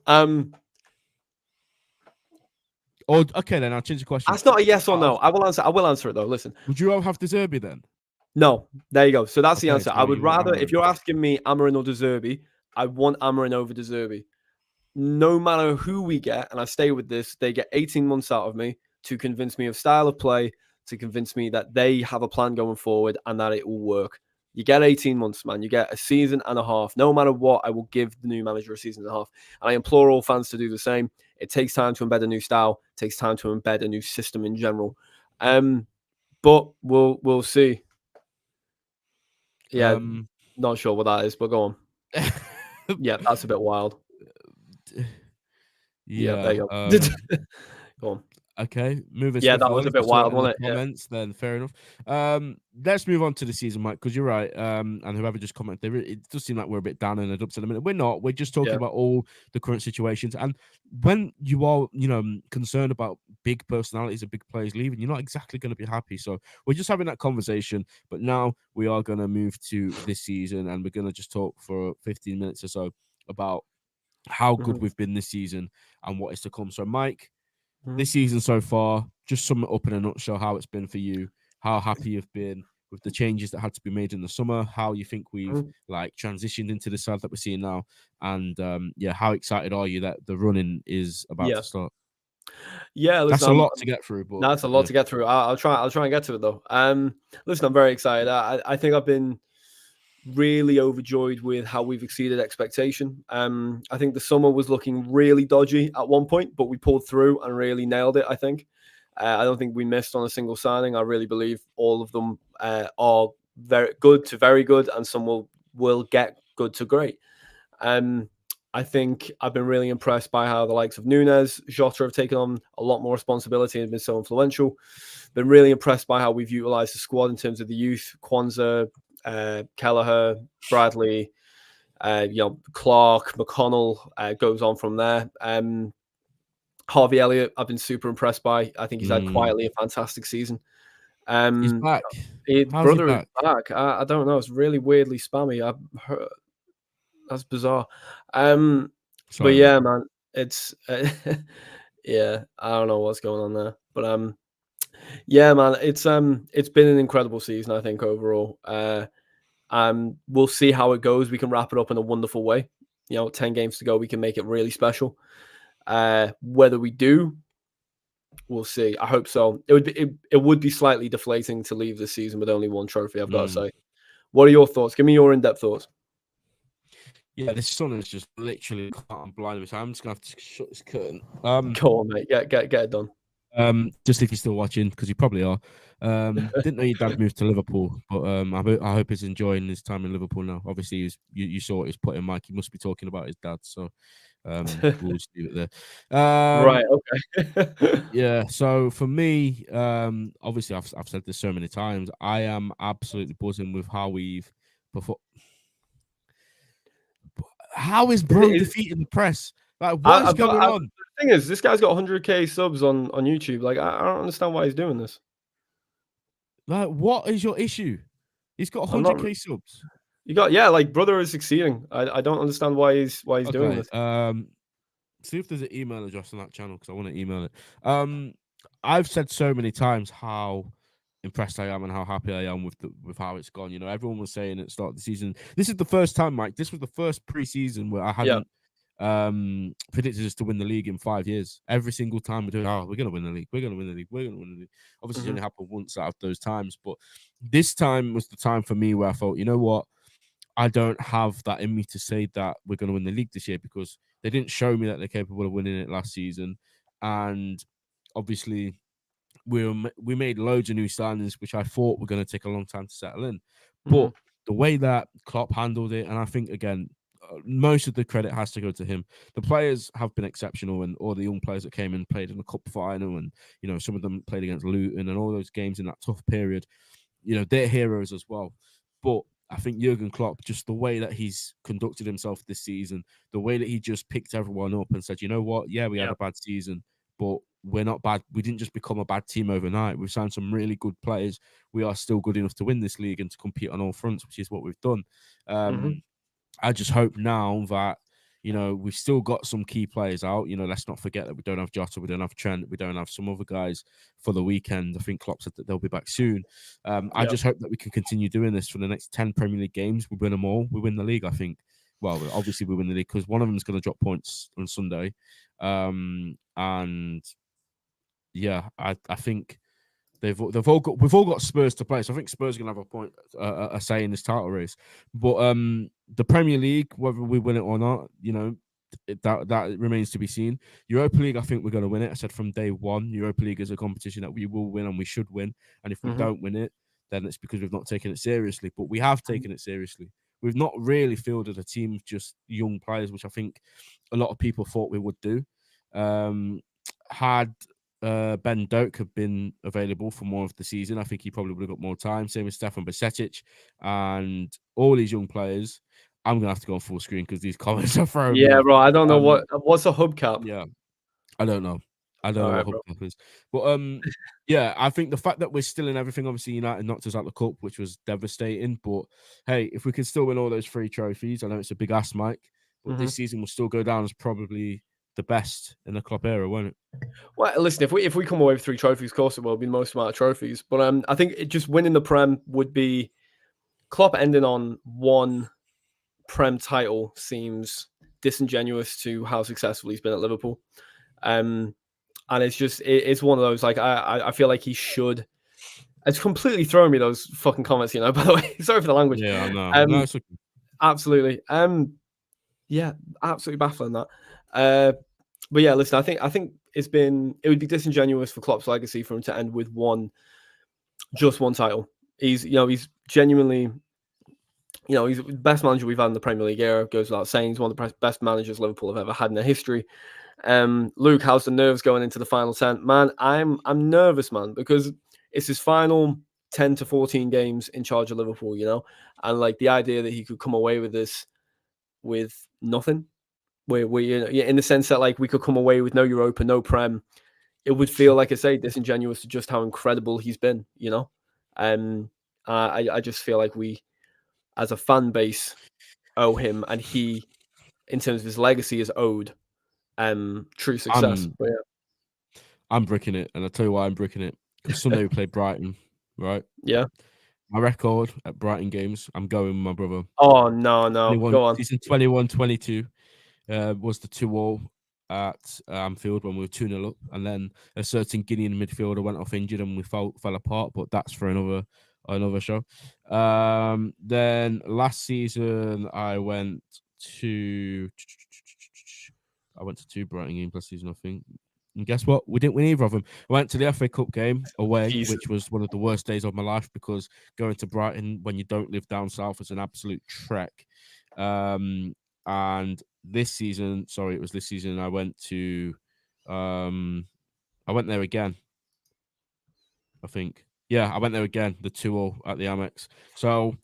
Or okay, then I'll change the question. That's not a yes or no. I will answer it though. Listen. Would you rather have De Zerbi then? No. There you go. So that's the Okay, answer. so I would you want rather, if Amorim. you're asking me Amorim or De Zerbi, I want Amorim over De Zerbi. No matter who we get, and I stay with this, they get 18 months out of me to convince me of style of play, to convince me that they have a plan going forward and that it will work. You get 18 months, man. You get a season and a half. No matter what, I will give the new manager a season and a half. And I implore all fans to do the same. It takes time to embed a new style. It takes time to embed a new system in general. But we'll see. Yeah, not sure what that is, but go on. Yeah, that's a bit wild. Yeah, there you go. Go on. Okay, moving. Yeah, that was a bit wild, wasn't it? Comments, then fair enough. Let's move on to the season, Mike, because you're right. And whoever just commented, it does seem like we're a bit down in the dumps in a minute. We're not. We're just talking about all the current situations. And when you are, concerned about big personalities and big players leaving, you're not exactly going to be happy. So we're just having that conversation. But now we are going to move to this season, and we're going to just talk for 15 minutes or so about how good we've been this season and what is to come. So, Mike. This season so far, just sum it up in a nutshell, how it's been for you, how happy you've been with the changes that had to be made in the summer, how you think we've transitioned into the side that we're seeing now, and how excited are you that the running is about to start? Yeah, listen, that's a lot to get through. But that's a lot to get through. I'll try and get to it though. Listen, I'm very excited. I think I've been really overjoyed with how we've exceeded expectation. I think the summer was looking really dodgy at one point, but we pulled through and really nailed it, I think. I don't think we missed on a single signing. I really believe all of them are very good to very good, and some will get good to great. I think I've been really impressed by how the likes of Nunes, Jota have taken on a lot more responsibility and been so influential. Been really impressed by how we've utilized the squad in terms of the youth, Kwanzaa, Kelleher, Bradley, Clark, McConnell goes on from there. Harvey Elliott, I've been super impressed by. I think he's had quietly a fantastic season. He's back. Brother is back. I don't know. It's really weirdly spammy. I've heard, that's bizarre. But yeah, man, it's yeah. I don't know what's going on there, but yeah, man, it's been an incredible season. I think overall. We'll see how it goes. We can wrap it up in a wonderful way. 10 games to go. We can make it really special. Whether we do, we'll see. I hope so. It would be slightly deflating to leave this season with only one trophy, I've got to say. What are your thoughts? Give me your in-depth thoughts. Yeah, this sun is just literally blinding me. So I'm just gonna have to shut this curtain. Go on, mate. Get it done. Just if you're still watching, because you probably are. Didn't know your dad moved to Liverpool, but I hope he's enjoying his time in Liverpool now. Obviously, you saw what he was putting, Mike. He must be talking about his dad, so we'll just leave it there. Right. Okay. Yeah. So for me, obviously, I've said this so many times. I am absolutely buzzing with how we've performed. How is Bro defeating the press? Like, what is going on? The thing is, this guy's got 100k subs on YouTube. Like, I don't understand why he's doing this. Like, what is your issue? He's got 100k subs. Brother is succeeding. I don't understand why he's doing this. See if there's an email address on that channel, because I want to email it. I've said so many times how impressed I am and how happy I am with how it's gone. Everyone was saying at the start of the season. This is the first time, Mike. This was the first preseason where I hadn't predicted us to win the league in 5 years. Every single time we're doing, we're going to win the league. We're going to win the league. We're going to win the league. Obviously, it's only happened once out of those times, but this time was the time for me where I thought, you know what? I don't have that in me to say that we're going to win the league this year, because they didn't show me that they're capable of winning it last season. And obviously, we made loads of new signings, which I thought were going to take a long time to settle in. But the way that Klopp handled it, and I think, again, most of the credit has to go to him. The players have been exceptional, and all the young players that came in played in the cup final, and some of them played against Luton and all those games in that tough period. They're heroes as well. But I think Jurgen Klopp, just the way that he's conducted himself this season, the way that he just picked everyone up and said, you know what, yeah, we had a bad season, but we're not bad. We didn't just become a bad team overnight. We've signed some really good players. We are still good enough to win this league and to compete on all fronts, which is what we've done. I just hope now that, we've still got some key players out. Let's not forget that we don't have Jota, we don't have Trent, we don't have some other guys for the weekend. I think Klopp said that they'll be back soon. I just hope that we can continue doing this for the next 10 Premier League games. We win them all. We win the league, I think. Well, obviously we win the league because one of them is going to drop points on Sunday. And yeah, I think we've all got Spurs to play, so I think Spurs are gonna have a say in this title race. But the Premier League, whether we win it or not, that remains to be seen. Europa League, I think we're going to win it. I said from day one, Europa League is a competition that we will win and we should win. And if we don't win it, then it's because we've not taken it seriously. But we have taken it seriously. We've not really fielded a team of just young players, which I think a lot of people thought we would do. Had Ben Doak have been available for more of the season, I think he probably would have got more time. Same with Stefan Bajcetic and all these young players. I'm gonna have to go on full screen because these comments are throwing me off. Bro. I don't know what's a hubcap. Yeah, I don't know. I don't know what hubcap is, but yeah, I think the fact that we're still in everything. Obviously, United knocked us out the cup, which was devastating. But hey, if we can still win all those 3 trophies, I know it's a big ask, Mike, but this season will still go down as probably the best in the club era, won't it? Well, listen, if we come away with 3 trophies, of course it will be the most amount of trophies. But I think just winning the Prem would be Klopp ending on 1 Prem title seems disingenuous to how successful he's been at Liverpool. And it's one of those, like, I feel like he should. It's completely throwing me, those fucking comments, by the way. Sorry for the language. Yeah, I know. No, it's okay. Absolutely. Yeah, absolutely baffling that. But yeah, listen, I think it would be disingenuous for Klopp's legacy for him to end with just one title. He's genuinely, he's the best manager we've had in the Premier League era, goes without saying. He's one of the best managers Liverpool have ever had in their history. Luke, how's the nerves going into the final 10? Man, I'm nervous, man, because it's his final 10 to 14 games in charge of Liverpool, and like the idea that he could come away with this with nothing. We in the sense that, like, we could come away with no Europa, no Prem. It would feel, like I say, disingenuous to just how incredible he's been, I just feel like we, as a fan base, owe him, and he, in terms of his legacy, is owed true success. I'm bricking it, and I'll tell you why I'm bricking it. Because Sunday we played Brighton, right? Yeah. My record at Brighton games, I'm going with my brother. Oh, no. Go on. Season 21-22. Was the 2-2 at Anfield when we were 2-0 up, and then a certain Guinean midfielder went off injured and we fell apart, but that's for another show. Then last season I went to 2 Brighton games last season, I think. And guess what? We didn't win either of them. I went to the FA Cup game away, which was one of the worst days of my life, because going to Brighton when you don't live down south is an absolute trek. And this season, I went to, I went there again, I think. Yeah, I went there again, the 2-2 at the Amex. So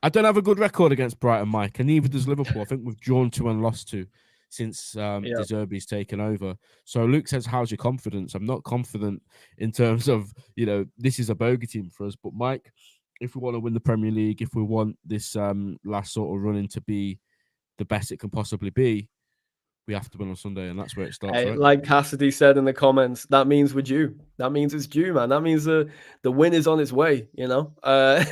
I don't have a good record against Brighton, Mike, and neither does Liverpool. I think we've drawn 2 and lost 2 since De Zerbi's taken over. So Luke says, how's your confidence? I'm not confident in terms of, this is a bogey team for us. But Mike, if we want to win the Premier League, if we want this last sort of run-in to be the best it can possibly be, we have to win on Sunday, and that's where it starts. Right? Like Cassidy said in the comments, that means we're due. That means it's due, man. That means the win is on its way,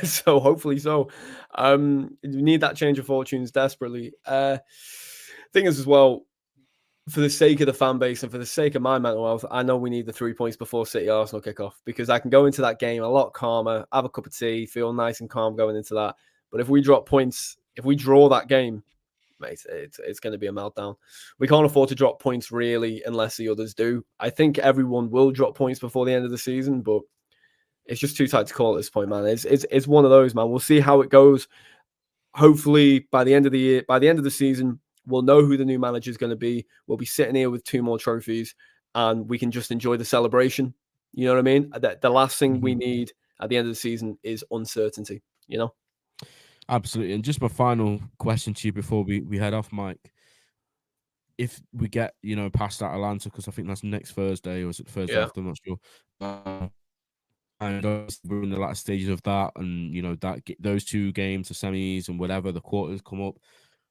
so hopefully so. We need that change of fortunes desperately. Thing is, as well, for the sake of the fan base and for the sake of my mental health, I know we need the 3 points before City Arsenal kickoff, because I can go into that game a lot calmer, have a cup of tea, feel nice and calm going into that. But if we drop points, if we draw that game, mate, it's going to be a meltdown. We can't afford to drop points, really, unless the others do. I think everyone will drop points before the end of the season, but it's just too tight to call at this point, man. It's one of those, man. We'll see how it goes. hopefully by the end of the year, by the end of the season, we'll know who the new manager is going to be. We'll be sitting here with 2 more trophies, and we can just enjoy the celebration. You know what I mean? The last thing we need at the end of the season is uncertainty. You know? Absolutely. And just my final question to you before we head off, Mike. If we get, past that Atlanta, because I think that's next Thursday, or is it Thursday Yeah. after? I'm not sure. And we're in the latter stages of that, and those 2 games, the semis and whatever, the quarters come up.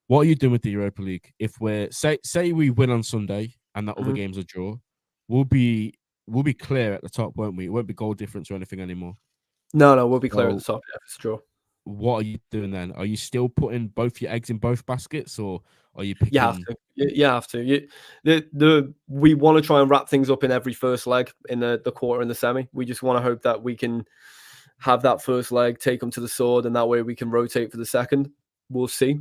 What are you doing with the Europa League? If we're say we win on Sunday and that other game's a draw, we'll be clear at the top, won't we? It won't be goal difference or anything anymore. No, we'll be clear at the top. Yeah, it's a draw. What are you doing then? Are you still putting both your eggs in both baskets, or are you picking? You have to. You have to. We want to try and wrap things up in every first leg in the quarter and the semi. We just want to hope that we can have that first leg, take them to the sword, and that way we can rotate for the second. We'll see.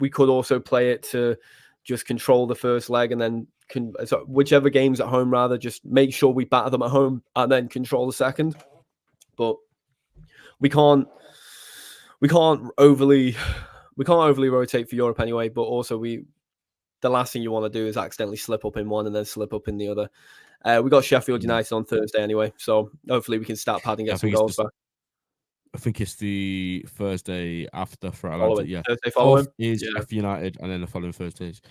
We could also play it to just control the first leg, and then whichever game's at home, rather, just make sure we batter them at home and then control the second. But we can't overly rotate for Europe anyway. But also the last thing you want to do is accidentally slip up in one and then slip up in the other. We got Sheffield United on Thursday anyway, so hopefully we can start padding, get some goals back. I think it's the Thursday after for Atlanta. Yeah, Thursday following is Sheffield United, and then the following Thursday is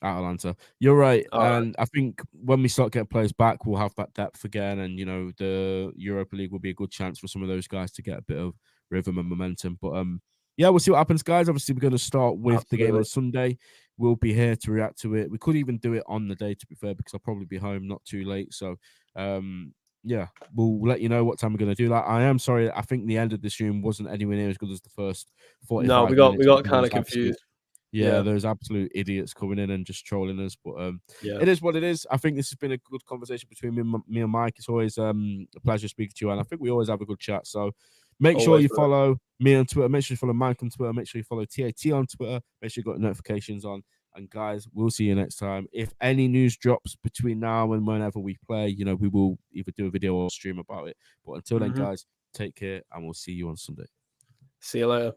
at Atlanta. You're right, and I think when we start getting players back, we'll have that depth again, and the Europa League will be a good chance for some of those guys to get a bit of rhythm and momentum. But yeah, we'll see what happens, guys. Obviously, we're going to start with the game on Sunday. We'll be here to react to it. We could even do it on the day, to be fair, because I'll probably be home not too late. So, yeah, we'll let you know what time we're going to do that. I am sorry. I think the end of the stream wasn't anywhere near as good as the first 45 minutes. No, we got kind of confused. Yeah, there's absolute idiots coming in and just trolling us. But it is what it is. I think this has been a good conversation between me and Mike. It's always a pleasure speaking to you, and I think we always have a good chat. So make sure you follow me on Twitter. Make sure you follow Mike on Twitter. Make sure you follow TAT on Twitter. Make sure you got notifications on. And guys, we'll see you next time. If any news drops between now and whenever we play, we will either do a video or stream about it. But until then, guys, take care, and we'll see you on Sunday. See you later.